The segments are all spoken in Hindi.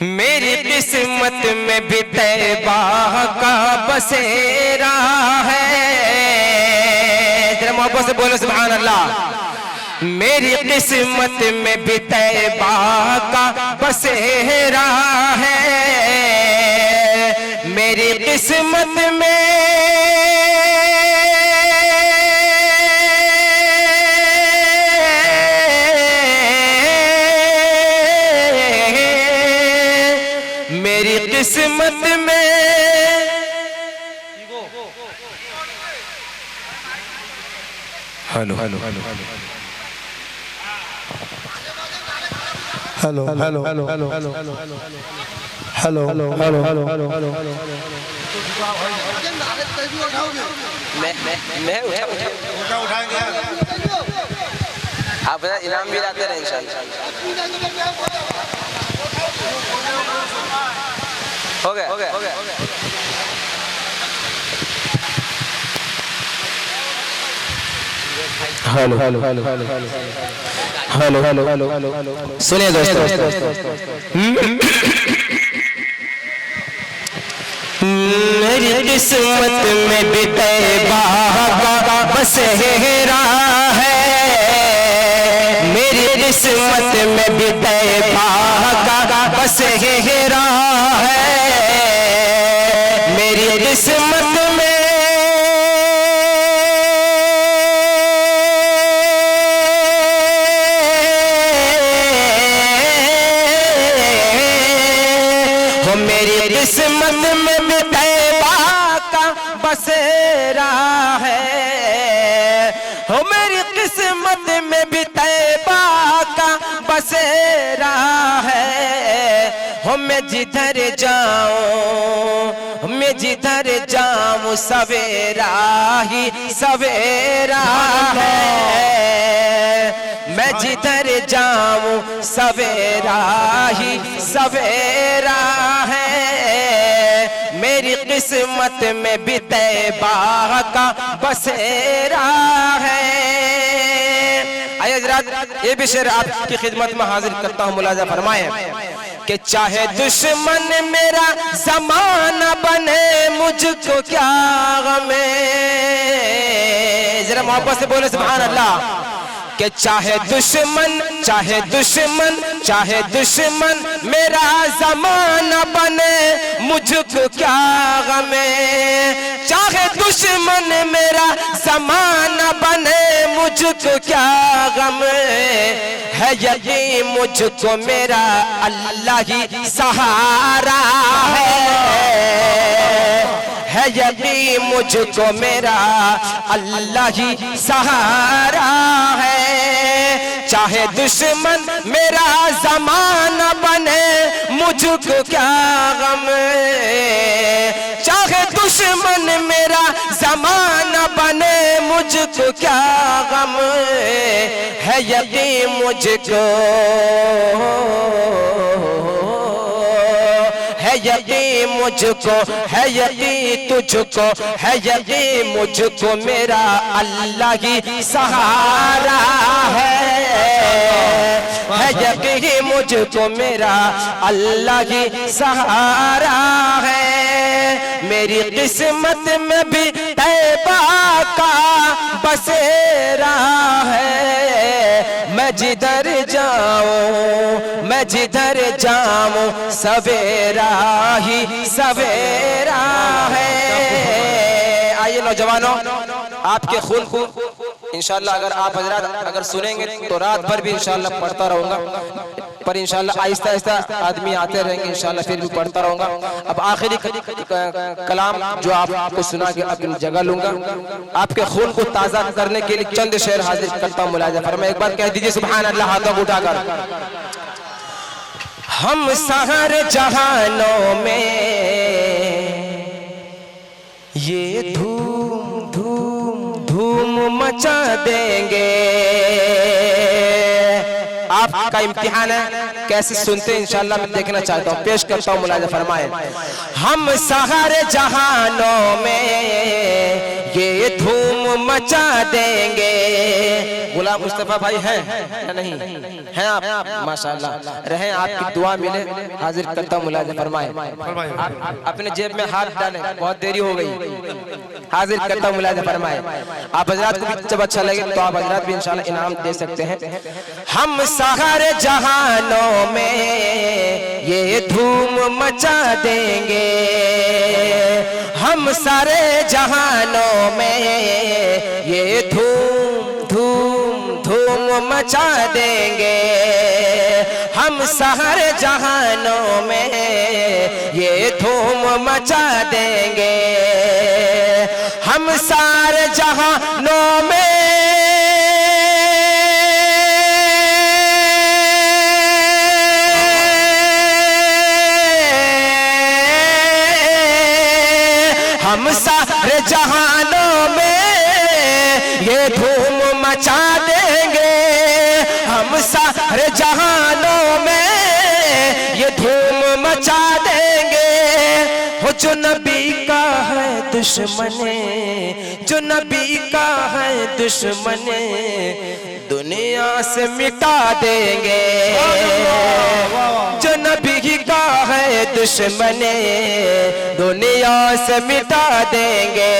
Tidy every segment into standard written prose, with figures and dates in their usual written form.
मेरी किस्मत में भी तैबा का बसेरा है। जरा मोहब्बत से बोलो सुभान अल्लाह। मेरी किस्मत में भी तैबा का बसेरा है। मेरी किस्मत में किस्मत में hello hello hello hello hello hello hello hello hello hello hello hello मैं उठाएंगे आप इनाम भी लाते रहे इंशाल्लाह। हो गया hello hello hello hello hello hello hello सुनिए दोस्तों, मेरी किस्मत में भी तैबा का बसेरा है। मेरी किस्मत में भी तैबा का बसेरा है। मेरी किस्मत में हो, मेरी किस्मत में भी तैबा का बसेरा है। हो, मेरी किस्मत में भी तैबा का बसेरा है। हो, मैं जिधर जाऊं, मैं जिधर जाऊं सवेरा ही सवेरा है। मैं जिधर जाऊं सवेरा ही सवेरा है। मेरी किस्मत में भी तैबा का बसेरा है। आइए हज़रात, ये भी शेर आपकी खिदमत में हाजिर करता हूँ, मुलाजा फरमाएं कि चाहे दुश्मन मेरा ज़माना बने मुझको क्या गम है। जरा मोहब्बत से बोले सुभान अल्लाह। कि चाहे दुश्मन मेरा ज़माना बने मुझको क्या गम है। चाहे दुश्मन मेरा ज़माना बने मुझको क्या गम है। यकीन मुझको मेरा अल्लाह ही सहारा है। यकीन मुझको मेरा अल्लाह ही सहारा है। चाहे दुश्मन मेरा ज़माना बने मुझको क्या गम है। चाहे दुश्मन मेरा ज़माना बने मुझको क्या गम है। यकीन मुझको है, यकीन मुझको है, यकीन तुझको है। यकीन मुझको मेरा अल्लाह ही सहारा है। यकीन मुझको मेरा अल्लाह ही सहारा है। मेरी किस्मत में भी तैबा का बसेरा है। मैं जिधर जाऊं, मैं जिधर जाऊं सवेरा ही सवेरा है। आइए नौजवानों, आपके खून को इंशाल्लाह अगर आप हजरात अगर सुनेंगे तो रात भर भी इंशाल्लाह पढ़ता रहूंगा, पर इंशाल्लाह आहिस्ता आहिस्ता आदमी आते रहेंगे, इंशाल्लाह फिर भी पढ़ता रहूंगा। अब आखिरी कलाम जो आपको सुना के अपनी जगह लूंगा, आपके खून को ताज़ा करने के लिए चंद शेर हाजिर करता हूँ। मुलाजा फरमाइए, एक बार कह दीजिए सुभान अल्लाह हाथों को उठाकर। हम सहर जहानों में ये धूम धूम धूम मचा देंगे। आप आपका इम्तिहान है, कैसे सुनते हैं इंशाअल्लाह मैं देखना चाहता हूँ। पेश करता हूँ, मुलाहिजा फरमाए। हम सारे जहानों में ये धूम मचा देंगे। गुलाम मुस्तफा भाई हैं या नहीं हैं? आप माशाअल्लाह रहें, आपकी दुआ मिले। हाजिर करता हूँ, मुलाहिजा फरमाए। अपने जेब में हाथ डालें, बहुत देरी हो गई। हाजिर करता हूँ, मुलाहिजा फरमाए। आप हजरात को भी जब अच्छा लगे तो आप हजरात भी इंशाअल्लाह इनाम दे सकते हैं। हम सारे जहानों में ये धूम मचा देंगे, हम सारे जहानों में ये धूम धूम धूम मचा देंगे। हम सारे जहानों में ये धूम मचा देंगे। हम सारे जहानों में हम सारे जहानों में ये धूम मचा देंगे। हम सारे जहानों में ये धूम मचा देंगे। हो जो नबी का है दुश्मने, जो नबी का है दुश्मने, दुनिया से मिटा देंगे। जो नबी का है दुश्मने, दुनिया से मिटा देंगे।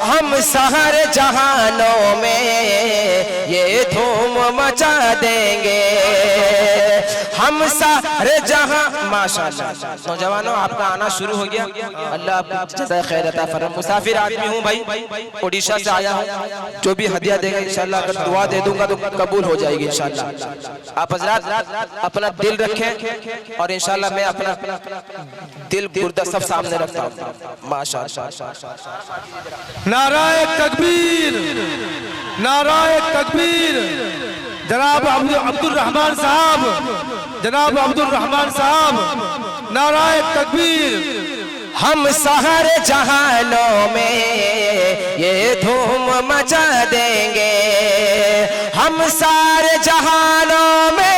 हम सारे जहानों में ये धूम मचा देंगे। हम सारे जहां माशाअल्लाह। नौजवानों, आपका आना शुरू हो गया, अल्लाह आपको जज़ाए खैर अता फरमाए। मुसाफिर आदमी हूँ भाई, ओडिशा से आया हूँ। जो भी हदिया देगा इंशाअल्लाह, अगर दुआ दे दूंगा तो कबूल हो जाएगी इंशाअल्लाह। आप हजरात अपना दिल रखें और इंशाअल्लाह मैं अपना दिल गुर्दा सब सामने रखता हूँ। माशाअल्लाह। नाराए तकबीर, नाराए तकबीर। जनाब अब्दुल रहमान साहब, जनाब अब्दुल रहमान साहब, नाराए तकबीर। हम सारे जहानों में ये धूम मचा देंगे। हम सारे जहानों में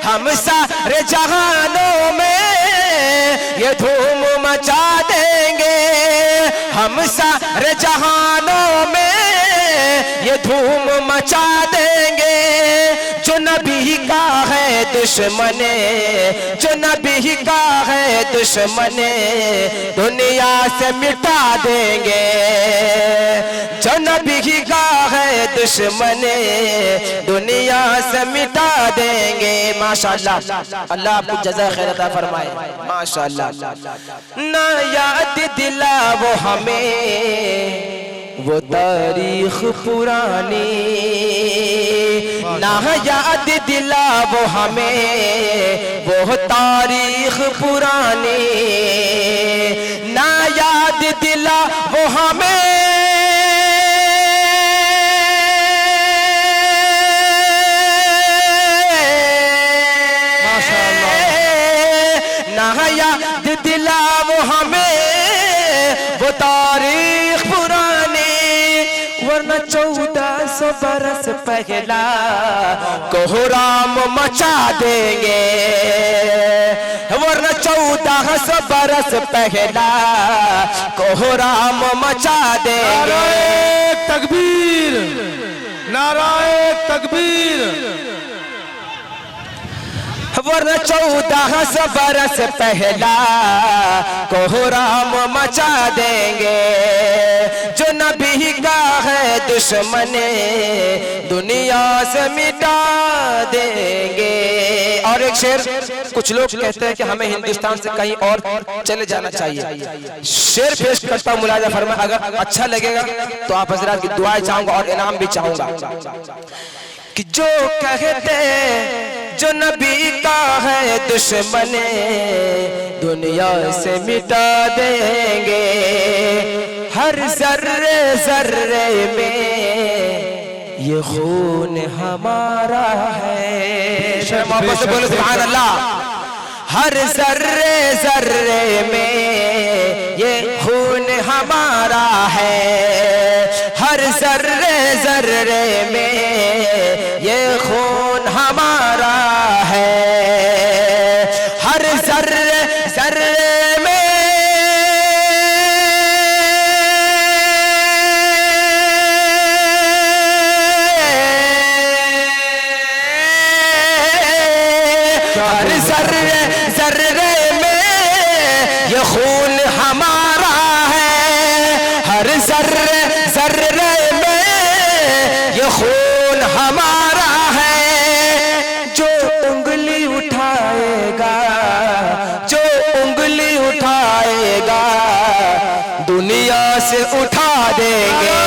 हम सारे जहानों में ये धूम मचा देंगे। हम सारे जहानों में ये धूम मचा देंगे। जो नबी का है दुश्मने, जो नबी का है दुश्मने, दुनिया से मिटा देंगे। जो नबी का है दुश्मने, दुनिया से मिटा देंगे। माशाअल्लाह, अल्लाह आपको जज़ा खैर अता फरमाए। माशाअल्लाह। ना याद दिला वो हमें वो तारीख पुरानी, ना याद दिला वो हमें वो तारीख पुरानी, ना याद दिला वो हमें ना याद दिला वो हमें वो तारीख पुरानी। वरना 1400 बरस पहला कोहराम मचा देंगे। वरना 1400 बरस पहला कोहराम मचा देंगे। नाराए तकबीर, नाराए तकबीर। वरना 1400 बरस पहला कोहराम मचा देंगे। जो नबी का है दुश्मने, दुनिया से मिटा देंगे। और एक शेर, कुछ लोग कहते हैं कि हमें हिंदुस्तान से कहीं और चले जाना चाहिए। शेर पेश करता हूँ, मुलाहिजा फरमाए। अगर अच्छा लगेगा तो आप हजरात की दुआएं चाहूंगा और इनाम भी चाहूंगा। कि जो कहते जो नबी का है दुश्मने, दुनिया से मिटा देंगे। हर जर्रे जर्रे में ये खून हमारा है। मोहब्बत से बोलो सुभान अल्लाह। हर जर्रे जर्रे में हमारा है, हर जर्रे जर्रे में ये खून हमारा है, हर जर्रे जर्रे में हर जर्रे जर्रे में ये खून हमारा है, हर जर्रे जर्रे में ये खून हमारा है। जो उंगली उठाएगा, जो उंगली उठाएगा दुनिया से उठा देंगे।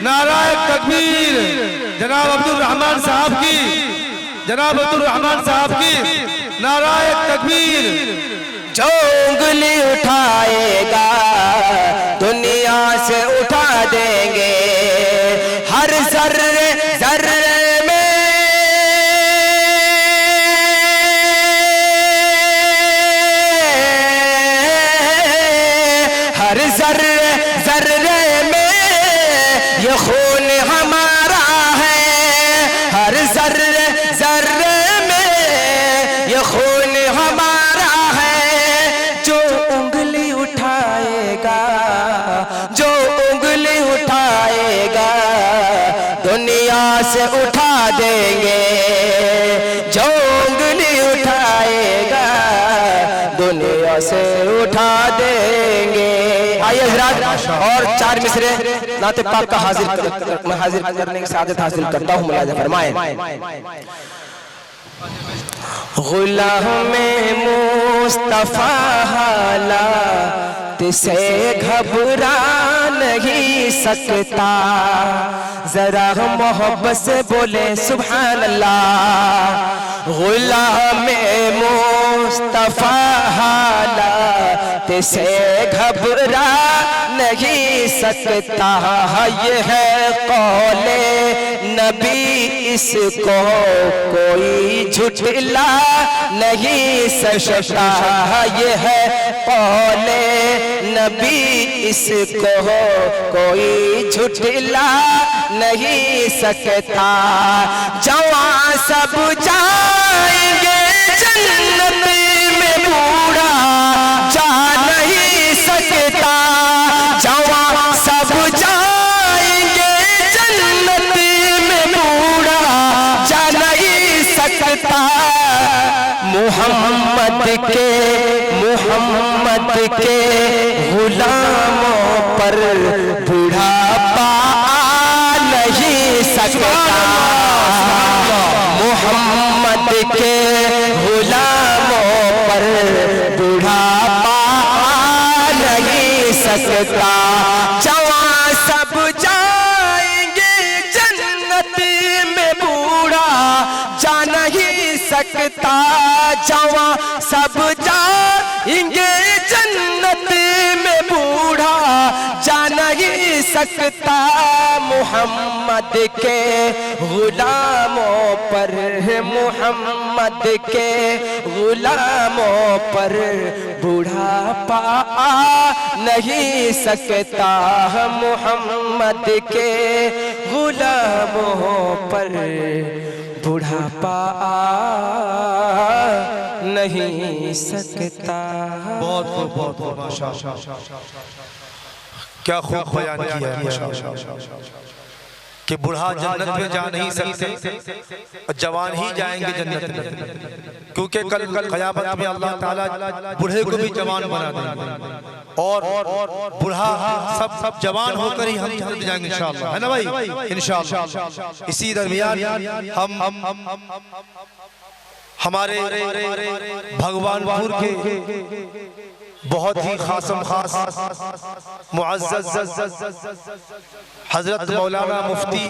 नाराए तकबीर। जनाब अब्दुल रहमान साहब की, जनाब अब्दुल रहमान साहब की नाराए तकबीर। जो उंगली उठाएगा दुनिया से उठा देंगे, हर जर्रे जर्रे में हर जर्रे जर्रे में ये खून हमारा है, हर जर्रे जर्रे में ये खून हमारा है। जो उंगली उठाएगा, जो उंगली उठाएगा दुनिया से उठा देंगे, जो उंगली उठाएगा दुनिया से उठा देंगे। आइए हज़रात, और 4 मिसरे नाते पाक का हाजिर करने की सादत हासिल करता हूँ। मुलाज़ा फरमाएं। गुलाम मुस्तफा हालात से घबरा नहीं सकता, जरा मोहब्बत से बोले सुभान अल्लाह। गुलाम मुस्तफा हालात से घबरा नहीं सकता, ये है कौले नबी, इसको कोई झुठला नहीं सकता, ये है कौले नबी, इसको कोई झुठला नहीं सकता। जवां सब जाएंगे जन्नत में, बूढ़ा जा नहीं सकता। जवां सब जाएंगे जन्नत में, बूढ़ा जा नहीं सकता। मोहम्मद के गुलामों पर बुढ़ापा नहीं सकता। मोहम्मद के गुलामों पर बुढ़ापा नहीं सकता। जवां सब जाएंगे जन्नत में, बूढ़ा जा नहीं सकता। जवां सब जाएंगे जन्नत में, बूढ़ा जा नहीं सकता। मोहम्मद के गुलामों पर, मोहम्मद के गुलामों पर बुढ़ापा नहीं सकता। मोहम्मद के गुलामों पर बुढ़ापा नहीं सकता। बहुत बहुत बहुत माशाअल्लाह, क्या खूब बयान किया है कि बूढ़ा जन्नत में जा नहीं सकते, जवान ही जाएंगे जन्नत में, क्योंकि कल क़यामत में अल्लाह ताला बूढ़े को भी जवान बना देंगे और बूढ़ा सब जवान होकर ही हम जन्नत जाएंगे इंशाअल्लाह, है ना भाई, इंशाअल्लाह। इसी दरमियान हम हमारे भगवानपुर के बहुत ही खासम खास मुअज़्ज़ज़ हजरत मौलाना मुफ्ती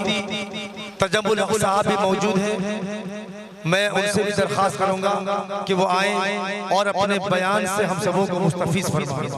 तजम्मुल हक साहब भी मौजूद हैं। मैं उनसे भी दरख्वास्त करूंगा कि वो आए और अपने बयान से हम सबों को मुस्तफीज़ फरमाएं।